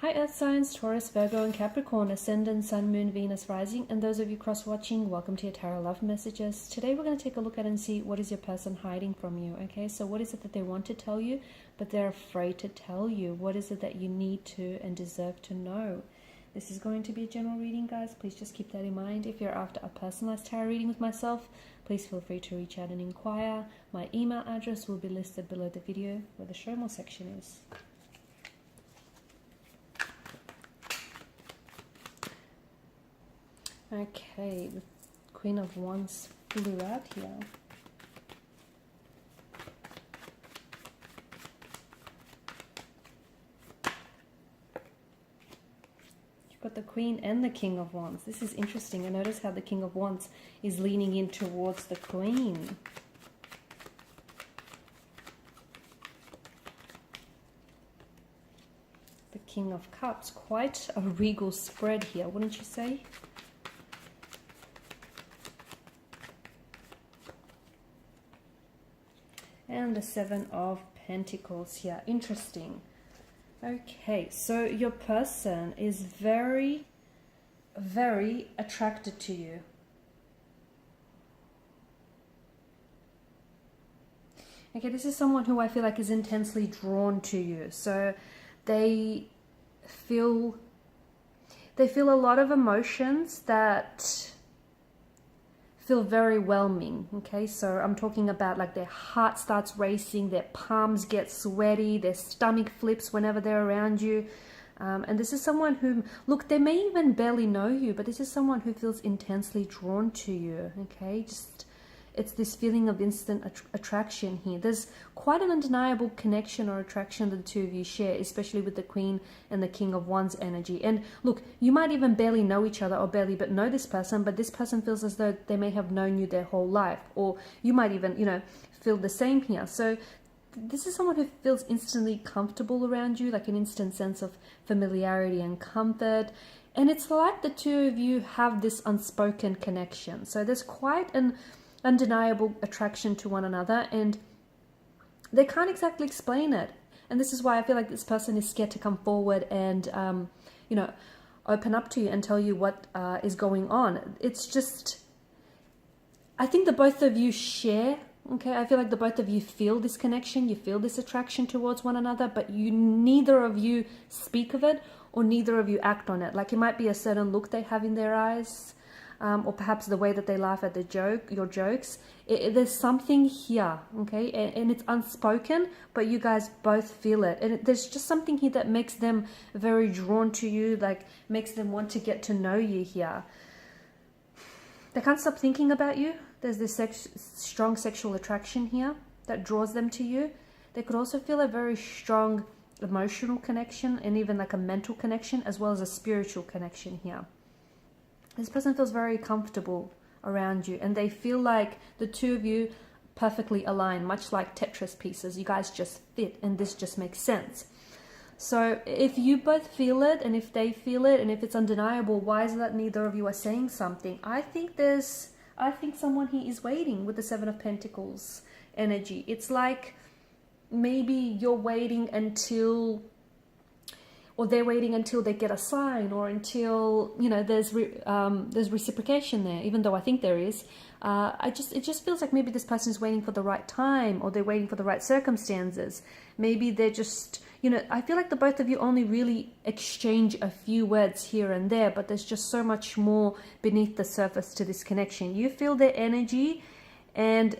Hi Earth signs, Taurus, Virgo and Capricorn, Ascendant, Sun, Moon, Venus, Rising, and those of you cross-watching, welcome to your Tarot Love Messages. Today we're going to take a look at and see what is your person hiding from you, okay? So what is it that they want to tell you, but they're afraid to tell you? What is it that you need to and deserve to know? This is going to be a general reading, guys. Please just keep that in mind. If you're after a personalized tarot reading with myself, please feel free to reach out and inquire. My email address will be listed below the video where the show more section is. Okay, the Queen of Wands flew out here. You've got the Queen and the King of Wands. This is interesting. I notice how the King of Wands is leaning in towards the Queen. The King of Cups, quite a regal spread here, wouldn't you say? And the Seven of Pentacles here. Interesting. Okay, so your person is very, very attracted to you. Okay, this is someone who I feel like is intensely drawn to you. So they feel a lot of emotions that feel very whelming. Okay, so I'm talking about like their heart starts racing, their palms get sweaty, their stomach flips whenever they're around you. And this is someone who, look, they may even barely know you, but this is someone who feels intensely drawn to you. Okay, just it's this feeling of instant attraction here. There's quite an undeniable connection or attraction that the two of you share, especially with the Queen and the King of Wands energy. And look, you might even barely know each other or barely but know this person, but this person feels as though they may have known you their whole life. Or you might even, you know, feel the same here. So this is someone who feels instantly comfortable around you, like an instant sense of familiarity and comfort. And it's like the two of you have this unspoken connection. So there's quite an undeniable attraction to one another, and they can't exactly explain it. And this is why I feel like this person is scared to come forward and you know, open up to you and tell you what is going on. It's just, I think the both of you share, okay, I feel like the both of you feel this connection, you feel this attraction towards one another, but neither of you speak of it or neither of you act on it. Like it might be a certain look they have in their eyes, or perhaps the way that they laugh at your jokes. There's something here, okay? And it's unspoken, but you guys both feel it. And there's just something here that makes them very drawn to you, like makes them want to get to know you here. They can't stop thinking about you. There's this strong sexual attraction here that draws them to you. They could also feel a very strong emotional connection and even like a mental connection as well as a spiritual connection here. This person feels very comfortable around you and they feel like the two of you perfectly align, much like Tetris pieces. You guys just fit and this just makes sense. So if you both feel it and if they feel it and if it's undeniable, why is it that neither of you are saying something? I think someone here is waiting with the Seven of Pentacles energy. It's like maybe you're waiting until, or they're waiting until they get a sign, or until, you know, there's reciprocation there, even though I think there is. It just feels like maybe this person is waiting for the right time, or they're waiting for the right circumstances. Maybe they're just, you know, I feel like the both of you only really exchange a few words here and there, but there's just so much more beneath the surface to this connection. You feel their energy and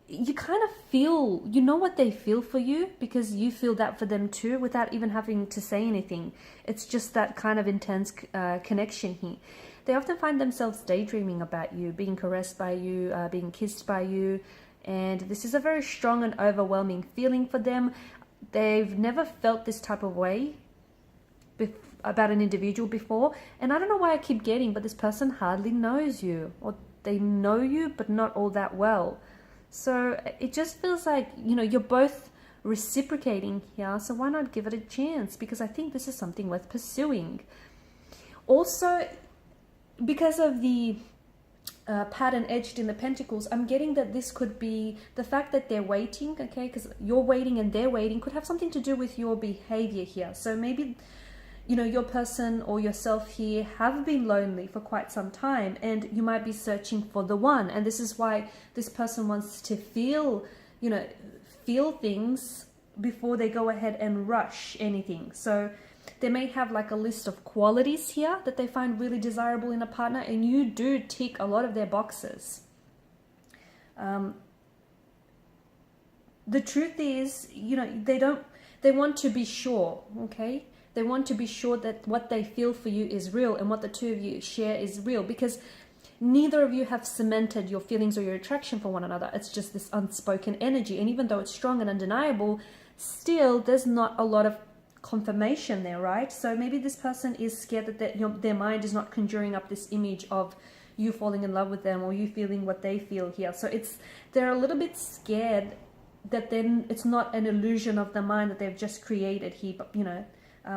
you kind of feel, you know what they feel for you because you feel that for them too without even having to say anything. It's just that kind of intense connection here. They often find themselves daydreaming about you, being caressed by you, being kissed by you. And this is a very strong and overwhelming feeling for them. They've never felt this type of way about an individual before. And I don't know why I keep getting, but this person hardly knows you, or they know you, but not all that well. So it just feels like, you know, you're both reciprocating here. So why not give it a chance? Because I think this is something worth pursuing. Also, because of the pattern edged in the pentacles, I'm getting that this could be the fact that they're waiting, okay, because you're waiting and they're waiting, could have something to do with your behavior here. So maybe, you know, your person or yourself here have been lonely for quite some time, and you might be searching for the one. And this is why this person wants to feel, you know, feel things before they go ahead and rush anything. So they may have like a list of qualities here that they find really desirable in a partner, and you do tick a lot of their boxes. The truth is, you know, they want to be sure, okay? They want to be sure that what they feel for you is real and what the two of you share is real, because neither of you have cemented your feelings or your attraction for one another. It's just this unspoken energy. And even though it's strong and undeniable, still there's not a lot of confirmation there, right? So maybe this person is scared that their mind is not conjuring up this image of you falling in love with them or you feeling what they feel here. So they're a little bit scared that then it's not an illusion of the mind that they've just created here, but, you know,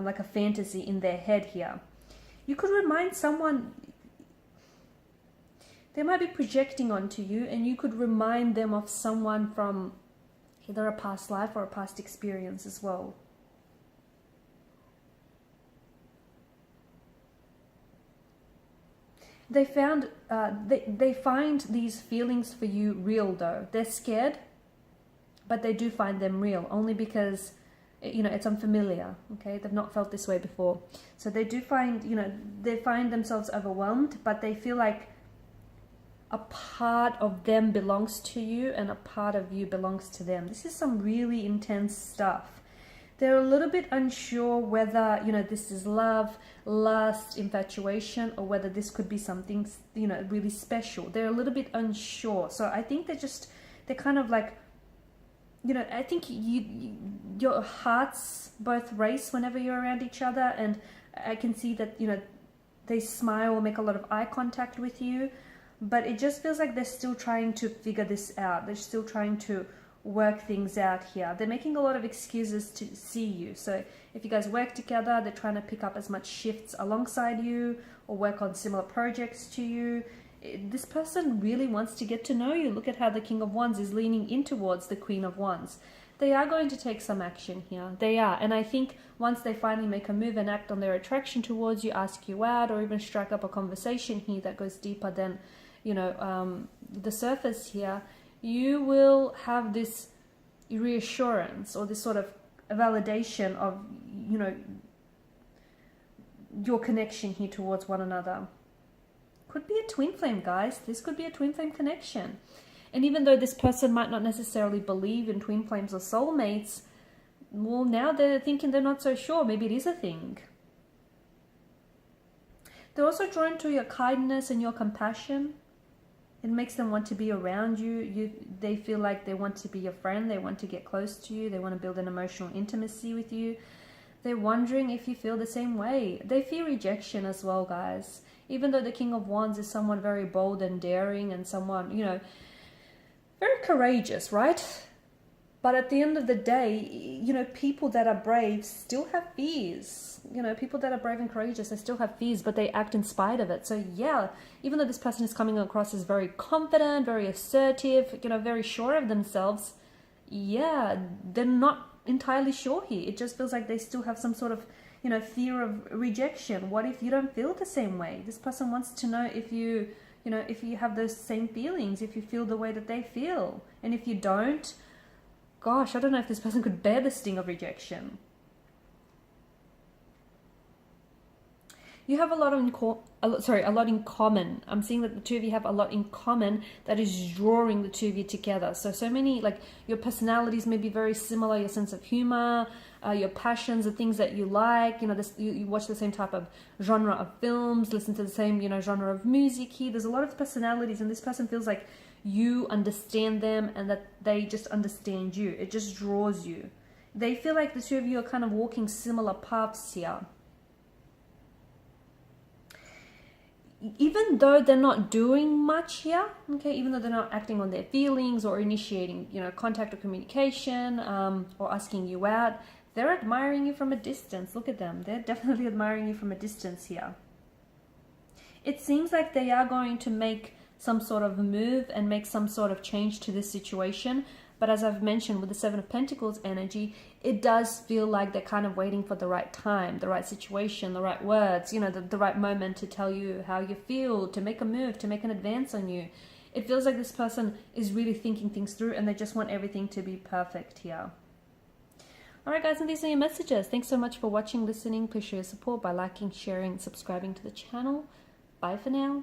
like a fantasy in their head here. You could remind someone, they might be projecting onto you, and you could remind them of someone from either a past life or a past experience as well. They find these feelings for you real though. They're scared, but they do find them real, only because, you know, it's unfamiliar, okay? They've not felt this way before. So they do find, you know, they find themselves overwhelmed, but they feel like a part of them belongs to you and a part of you belongs to them. This is some really intense stuff. They're a little bit unsure whether, you know, this is love, lust, infatuation, or whether this could be something, you know, really special. They're a little bit unsure. So I think they're kind of like, you know, I think your hearts both race whenever you're around each other. And I can see that, you know, they smile or make a lot of eye contact with you. But it just feels like they're still trying to figure this out. They're still trying to work things out here. They're making a lot of excuses to see you. So if you guys work together, they're trying to pick up as much shifts alongside you or work on similar projects to you. This person really wants to get to know you. Look at how the King of Wands is leaning in towards the Queen of Wands. They are going to take some action here. They are. And I think once they finally make a move and act on their attraction towards you, ask you out, or even strike up a conversation here that goes deeper than, you know, the surface here, you will have this reassurance or this sort of validation of, you know, your connection here towards one another. Could be a twin flame, guys. This could be a twin flame connection. And even though this person might not necessarily believe in twin flames or soulmates, well, now they're thinking they're not so sure. Maybe it is a thing. They're also drawn to your kindness and your compassion. It makes them want to be around you. They feel like they want to be your friend. They want to get close to you. They want to build an emotional intimacy with you. They're wondering if you feel the same way. They fear rejection as well, guys. Even though the King of Wands is someone very bold and daring and someone, you know, very courageous, right? But at the end of the day, you know, people that are brave still have fears. You know, people that are brave and courageous, they still have fears, but they act in spite of it. So yeah, even though this person is coming across as very confident, very assertive, you know, very sure of themselves, yeah, they're not entirely sure here. It just feels like they still have some sort of, you know, fear of rejection. What if you don't feel the same way? This person wants to know if you know, if you have those same feelings, if you feel the way that they feel. And if you don't, gosh, I don't know if this person could bear the sting of rejection. You have a lot in common. I'm seeing that the two of you have a lot in common that is drawing the two of you together. So many, like, your personalities may be very similar, your sense of humor, your passions, the things that you like, you know, you watch the same type of genre of films, listen to the same, you know, genre of music here. There's a lot of personalities, and this person feels like you understand them and that they just understand you. It just draws you. They feel like the two of you are kind of walking similar paths here. Even though they're not doing much here, okay, even though they're not acting on their feelings or initiating, you know, contact or communication, or asking you out, they're admiring you from a distance. Look at them. They're definitely admiring you from a distance here. It seems like they are going to make some sort of move and make some sort of change to this situation. But as I've mentioned with the Seven of Pentacles energy, it does feel like they're kind of waiting for the right time, the right situation, the right words, you know, the right moment to tell you how you feel, to make a move, to make an advance on you. It feels like this person is really thinking things through and they just want everything to be perfect here. Alright guys, and these are your messages. Thanks so much for watching, listening. Please show your support by liking, sharing, subscribing to the channel. Bye for now.